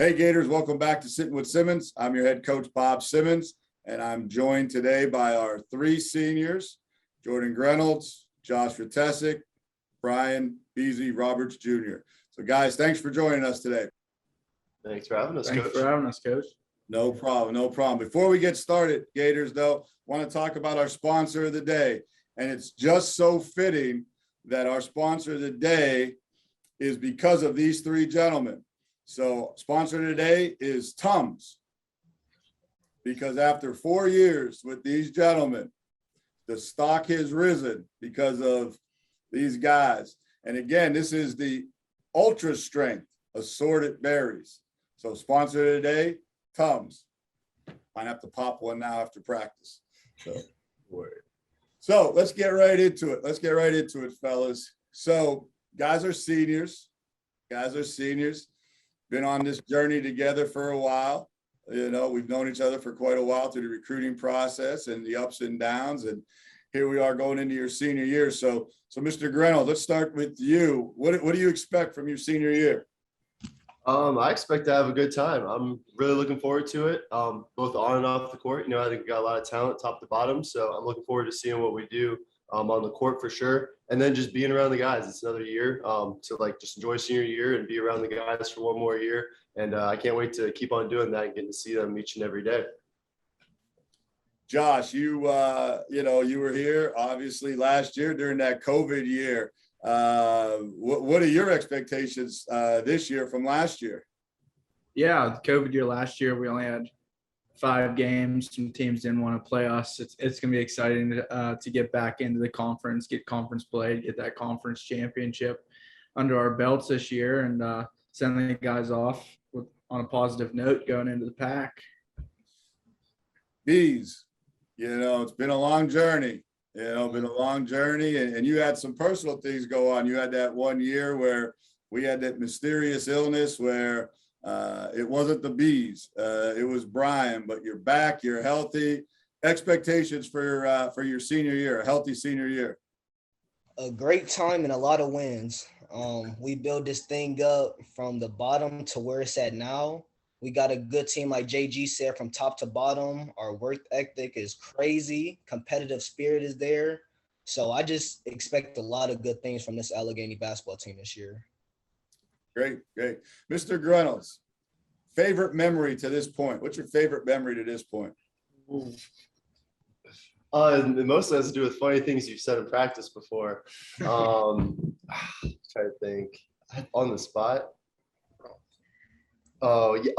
Hey Gators, welcome back to Sittin with Simmons. I'm your head coach, Bob Simmons, and I'm joined today by our three seniors, Jordan Grenolds, Josh Vitesic, Brian Beasy Roberts Jr. So guys, thanks for joining us today. Thanks for having us, Thanks Coach. for having us, Coach. No problem, no problem. Before we get started, Gators, though, want to talk about our sponsor of the day. And it's just so fitting that our sponsor of the day is because of these three gentlemen. So sponsor today is Tums, because after 4 years with these gentlemen, the stock has risen because of these guys. And again, this is the ultra strength assorted berries. So sponsor today, Tums. Might have to pop one now after practice. So let's get right into it. Let's get right into it, fellas. So guys are seniors. Been on this journey together for a while. You know, we've known each other for quite a while through the recruiting process and the ups and downs. And here we are going into your senior year. So Mr. Grenell, let's start with you. What do you expect from your senior year? I expect to have a good time. I'm really looking forward to it, both on and off the court. You know, I think we got a lot of talent top to bottom. So I'm looking forward to seeing what we do on the court for sure. And then just being around the guys. It's another year to just enjoy senior year and be around the guys for one more year. And I can't wait to keep on doing that and getting to see them each and every day. Josh, you were here obviously last year during that COVID year. What are your expectations this year from last year? Yeah, the COVID year last year, we only had 5 games. Some teams didn't want to play us. It's going to be exciting to get back into the conference, get conference play, get that conference championship under our belts this year, and send the guys off on a positive note going into the pack. Bees, it's been a long journey. And you had some personal things go on. You had that 1 year where we had that mysterious illness where it wasn't the bees, it was Brian, but you're back, you're healthy. Expectations for your senior year, a healthy senior year. A great time and a lot of wins. We built this thing up from the bottom to where it's at now. We got a good team, like JG said, from top to bottom. Our work ethic is crazy. Competitive spirit is there. So I just expect a lot of good things from this Allegheny basketball team this year. Great. Mr. Grenolds, favorite memory to this point? What's your favorite memory to this point? Most has to do with funny things you've said in practice before. Try to think on the spot. Okay.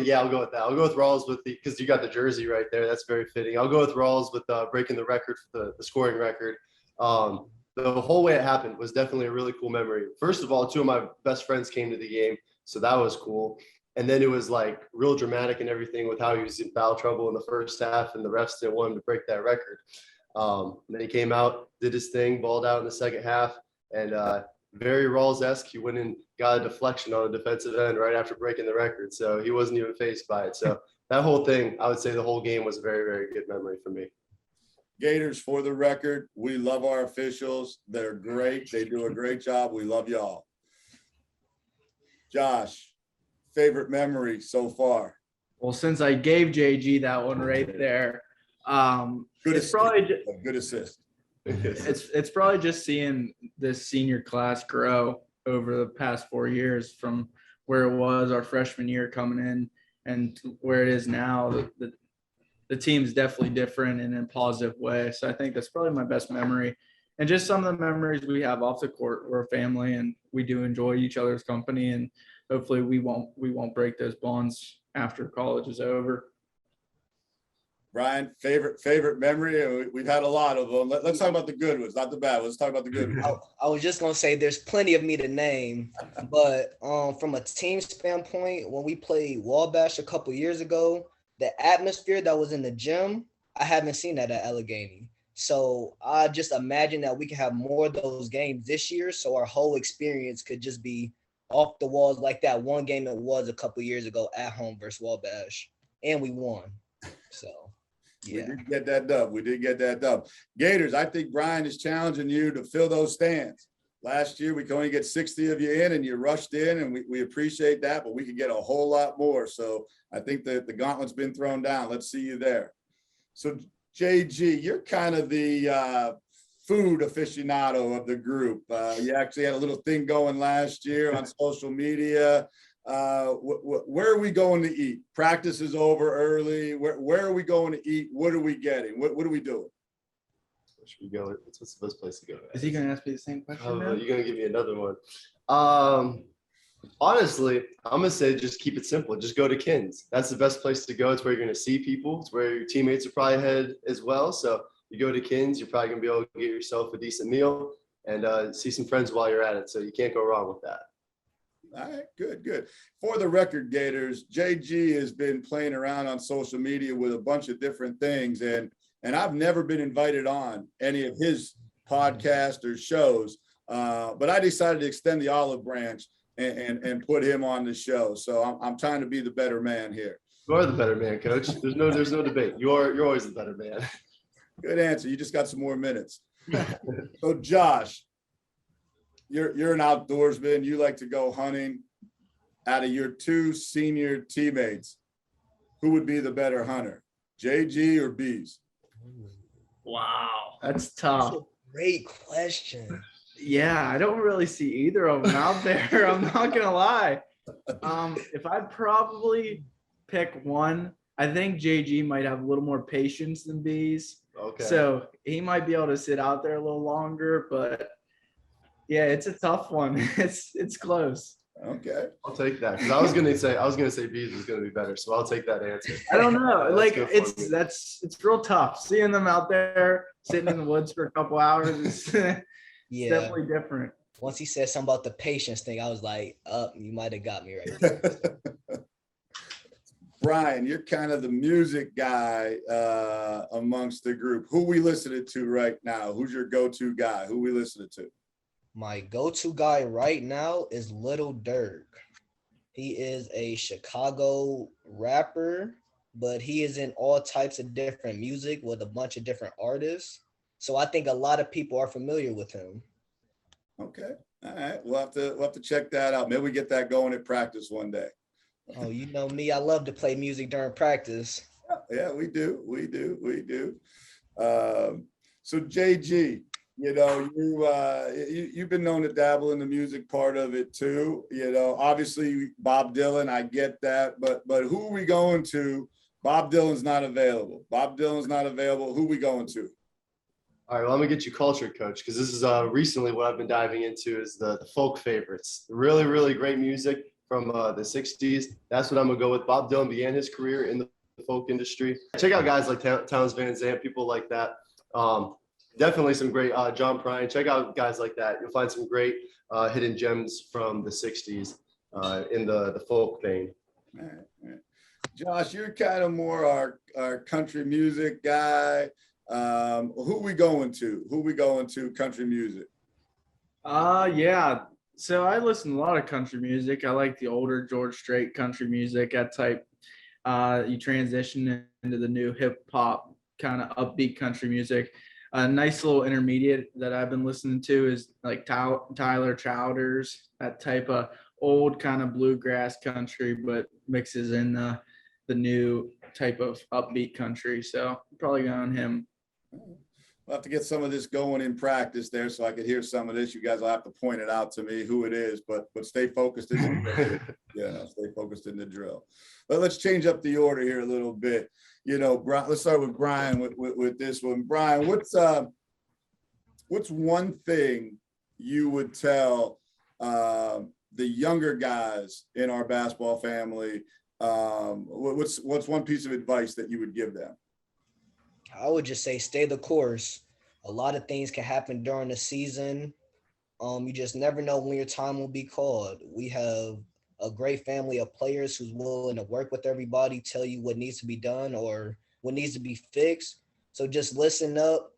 Yeah, I'll go with that. I'll go with Rawls because you got the jersey right there. That's very fitting. I'll go with Rawls with breaking the record for the scoring record. The whole way it happened was definitely a really cool memory. First of all, 2 of my best friends came to the game, so that was cool. And then it was like real dramatic and everything with how he was in foul trouble in the first half, and the refs didn't want him to break that record. And then he came out, did his thing, balled out in the second half, and very Rawls-esque. He went and got a deflection on a defensive end right after breaking the record. So he wasn't even fazed by it. So that whole thing, I would say the whole game was a very, very good memory for me. Gators, for the record, we love our officials. They're great. They do a great job. We love y'all. Josh, favorite memory so far? Well, since I gave JG that one right there, Good assist. It's It's probably just seeing this senior class grow over the past 4 years from where it was our freshman year coming in and where it is now. The team's definitely different in a positive way. So I think that's probably my best memory. And just some of the memories we have off the court. We're a family and we do enjoy each other's company, and hopefully we won't break those bonds after college is over. Brian, favorite memory? We've had a lot of them. Let's talk about the good ones, not the bad ones. Let's talk about the good ones. I was just going to say there's plenty of me to name, but from a team standpoint, when we played Wabash a couple years ago, the atmosphere that was in the gym, I haven't seen that at Allegheny. So I just imagine that we can have more of those games this year, so our whole experience could just be off the walls like that one game it was a couple years ago at home versus Wabash, and we won. So yeah. We did get that dub. Gators, I think Brian is challenging you to fill those stands. last year we could only get 60 of you in, and you rushed in, and we appreciate that, but we could get a whole lot more. So I think that the gauntlet's been thrown down. Let's see you there. So JG, you're kind of the food aficionado of the group. You actually had a little thing going last year on social media. Where are we going to eat? Practice is over early. Where are we going to eat? What are we getting? What are we doing? Where should we go? What's the best place to go? Is he going to ask me the same question? Oh, now? you're gonna give me another one. Honestly, I'm gonna say just keep it simple. Just go to Kins. That's the best place to go. It's where you're gonna see people. It's where your teammates are probably headed as well. So you go to Kins, you're probably gonna be able to get yourself a decent meal and see some friends while you're at it. So you can't go wrong with that. All right, good. For the record, Gators, JG has been playing around on social media with a bunch of different things, and I've never been invited on any of his podcasts or shows, but I decided to extend the olive branch and put him on the show. So I'm trying to be the better man here. You are the better man, coach. There's no debate. You're always the better man. Good answer. You just got some more minutes. So Josh, you're an outdoorsman. You like to go hunting. Out of your two senior teammates, who would be the better hunter, JG or Bees? Wow, that's That's tough. a great question. Yeah, I don't really see either of them out there. I'm not gonna lie. If I'd probably pick one, I think JG might have a little more patience than Bees. Okay. So he might be able to sit out there a little longer, but yeah, it's a tough one. It's close. Okay. I'll take that because I was gonna say Bees was gonna be better, so I'll take that answer. I don't know. That's Like good for me. it's real tough. Seeing them out there sitting in the woods for a couple hours is Yeah. definitely different. Once he said something about the patience thing, I was like, you might have got me right there. Brian, you're kind of the music guy amongst the group. Who we listening to right now? Who's your go-to guy? Who we listening to? My go-to guy right now is Little Durk. He is a Chicago rapper, but he is in all types of different music with a bunch of different artists. So I think a lot of people are familiar with him. Okay. All right. We'll have to check that out. Maybe we get that going at practice one day. Oh, you know me, I love to play music during practice. Yeah, we do. So JG, you've been known to dabble in the music part of it too. Obviously Bob Dylan, I get that, but who are we going to? Bob Dylan's not available. Who are we going to? All right, well, I'm gonna get you cultured, coach, because this is recently what I've been diving into is the folk favorites. Really, really great music from the 60s. That's what I'm gonna go with. Bob Dylan began his career in the folk industry. Check out guys like Townes Van Zandt, people like that. Definitely some great John Prine. Check out guys like that. You'll find some great hidden gems from the 60s in the folk vein. All right. Josh, you're kind of more our country music guy. Who we going to country music? Yeah. So I listen to a lot of country music. I like the older George Strait country music, that type. You transition into the new hip hop kind of upbeat country music. A nice little intermediate that I've been listening to is like Tyler Chowders, that type of old kind of bluegrass country, but mixes in the new type of upbeat country. So probably going him. We'll have to get some of this going in practice there so I could hear some of this. You guys will have to point it out to me who it is, but stay focused in the drill. Yeah, stay focused in the drill. But let's change up the order here a little bit. Let's start with Brian with this one. Brian, what's one thing you would tell the younger guys in our basketball family? What's one piece of advice that you would give them? I would just say stay the course. A lot of things can happen during the season. You just never know when your time will be called. We have a great family of players who's willing to work with everybody, tell you what needs to be done or what needs to be fixed. So just listen up,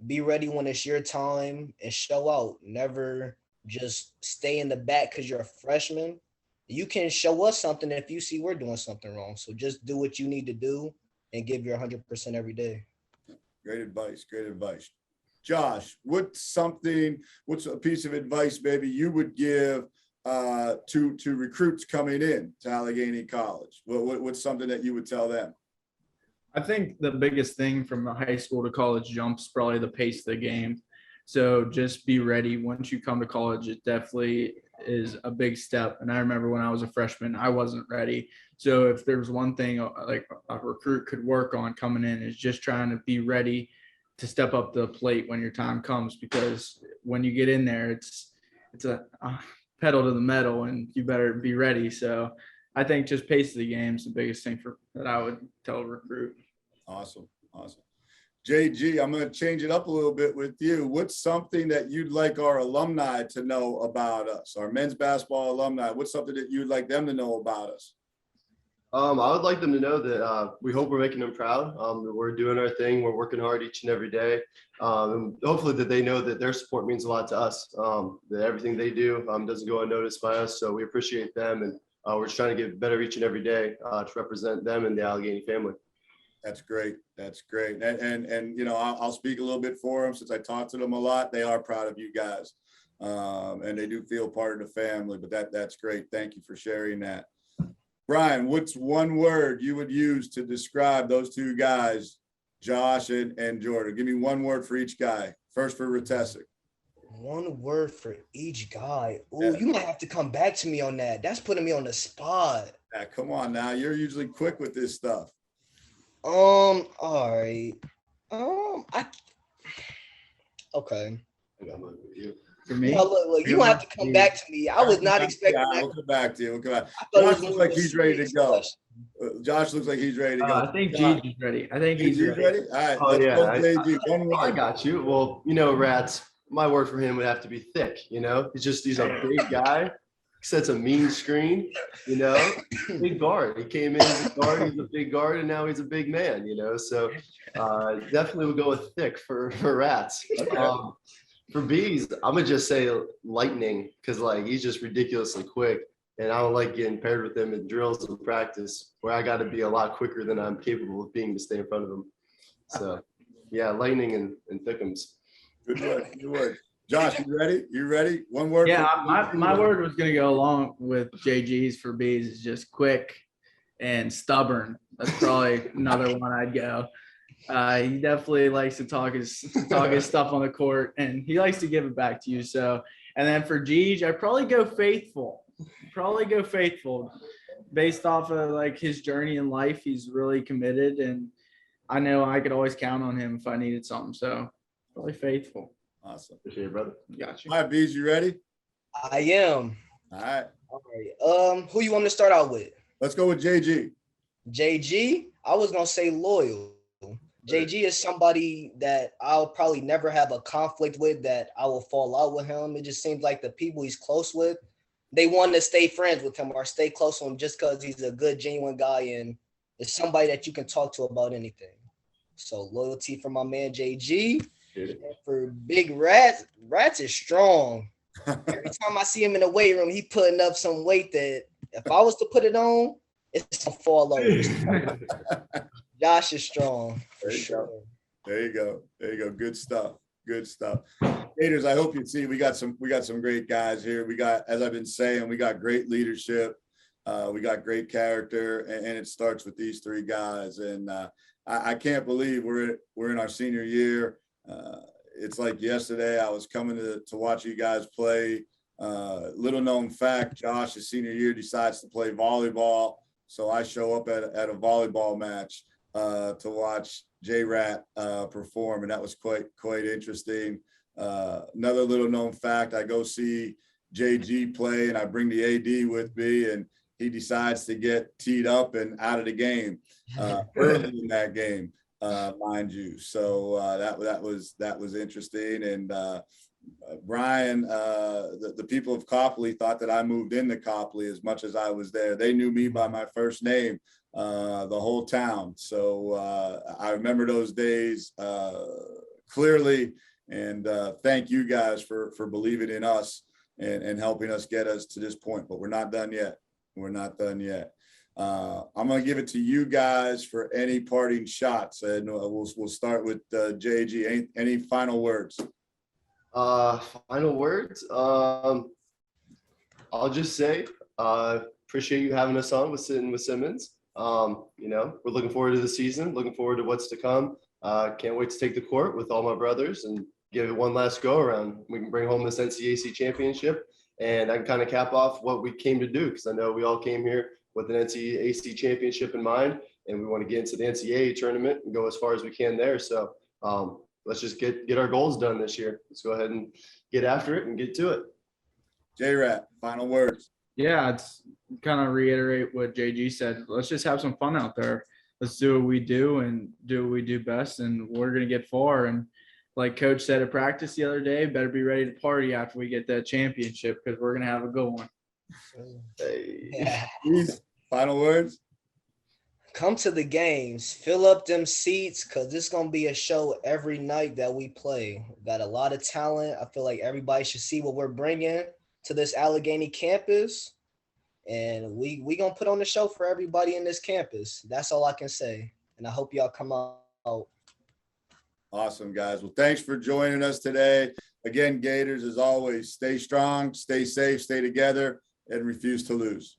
be ready when it's your time, and show out. Never just stay in the back because you're a freshman. You can show us something if you see we're doing something wrong. So just do what you need to do and give your 100% every day. Great advice. Josh, what's a piece of advice maybe you would give to recruits coming in to Allegheny College? What's something that you would tell them? I think the biggest thing from the high school to college jumps probably the pace of the game. So just be ready. Once you come to college, it definitely is a big step. And I remember when I was a freshman, I wasn't ready. So if there's one thing like a recruit could work on coming in is just trying to be ready to step up the plate when your time comes, because when you get in there, it's a pedal to the metal and you better be ready. So I think just pace of the game is the biggest thing that I would tell a recruit. Awesome. JG, I'm going to change it up a little bit with you. What's something that you'd like our alumni to know about us, our men's basketball alumni? What's something that you'd like them to know about us? I would like them to know that we hope we're making them proud. That we're doing our thing. We're working hard each and every day. And hopefully that they know that their support means a lot to us, that everything they do doesn't go unnoticed by us. So we appreciate them. And we're just trying to get better each and every day to represent them and the Allegheny family. That's great. And I'll speak a little bit for them since I talked to them a lot. They are proud of you guys. And they do feel part of the family, but that's great. Thank you for sharing that. Brian, what's one word you would use to describe those two guys, Josh and Jordan? Give me one word for each guy. First for Retesic. One word for each guy. Oh, you might have to come back to me on that. That's putting me on the spot. Yeah, come on now. You're usually quick with this stuff. All right. Okay. I got mine with you. For me, Yeah, look, you have to come back to me. I was not expecting that. We'll come back to you. Josh looks like he's ready to go. Josh looks like he's ready to go. I think Gigi's ready. I think he's ready. All right. Oh, Let's yeah. go, JG. One word. I got you. Well, Rats, my word for him would have to be thick. He's a big guy, sets a mean screen, big guard. He came in as a guard, he's a big guard, and now he's a big man, so definitely would go with thick for Rats. Okay. For Bees, I'm gonna just say lightning, because he's just ridiculously quick, and I don't like getting paired with him in drills and practice where I got to be a lot quicker than I'm capable of being to stay in front of him. So yeah, lightning and thickums. Good word. Josh, you ready? One word. Yeah, my word was going to go along with JG's for B's is just quick and stubborn. That's probably another one I'd go. He definitely likes to talk his stuff on the court, and he likes to give it back to you. So, and then for Gigi, I'd probably go faithful. Based off of his journey in life. He's really committed, and I know I could always count on him if I needed something. So, probably faithful. Awesome. Appreciate it, brother. Got you. All right, Bees, you ready? I am. All right. All right. Who you want me to start out with? Let's go with JG. JG? I was gonna say loyal. JG is somebody that I'll probably never have a conflict with, that I will fall out with him. It just seems like the people he's close with, they want to stay friends with him or stay close to him just because he's a good, genuine guy and is somebody that you can talk to about anything. So loyalty for my man JG. And for Big Rats is strong. Every time I see him in the weight room, he putting up some weight that if I was to put it on, it's gonna fall over. Josh is strong for sure. There you go. Good stuff. Gators, I hope you see we got some great guys here. We got, as I've been saying, we got great leadership. We got great character, and it starts with these three guys. And I can't believe we're in our senior year. It's like yesterday I was coming to watch you guys play. Little known fact, Josh, his senior year, decides to play volleyball. So I show up at a volleyball match to watch J-Rat perform, and that was quite interesting. Another little known fact, I go see JG play, and I bring the AD with me, and he decides to get teed up and out of the game early in that game, mind you. So that was interesting. And Brian, the people of Copley thought that I moved into Copley as much as I was there. They knew me by my first name, the whole town. So I remember those days clearly. And thank you guys for believing in us and helping us get us to this point. But we're not done yet. I'm going to give it to you guys for any parting shots, and we'll start with JG. Any final words? Final words. I'll just say, appreciate you having us on with Sittin with Simmons. We're looking forward to the season, looking forward to what's to come. Can't wait to take the court with all my brothers and give it one last go around. We can bring home this NCAC championship, and I can kind of cap off what we came to do, because I know we all came here with an NCAC championship in mind, and we want to get into the NCAA tournament and go as far as we can there. So let's just get our goals done this year. Let's go ahead and get after it and get to it. J-Rat, final words. Yeah, it's kind of reiterate what JG said. Let's just have some fun out there. Let's do what we do and do what we do best, and we're going to get far. And like Coach said at practice the other day, better be ready to party after we get that championship, because we're going to have a good one. Hey. Yeah. Please, final words. Come to the games, fill up them seats, because it's going to be a show every night that we play. Got a lot of talent. I feel like everybody should see what we're bringing to this Allegheny campus, and we going to put on the show for everybody in this campus. That's all I can say, and I hope y'all come out. Awesome, guys. Well, thanks for joining us today. Again, Gators, as always, stay strong, stay safe, stay together, and refuse to lose.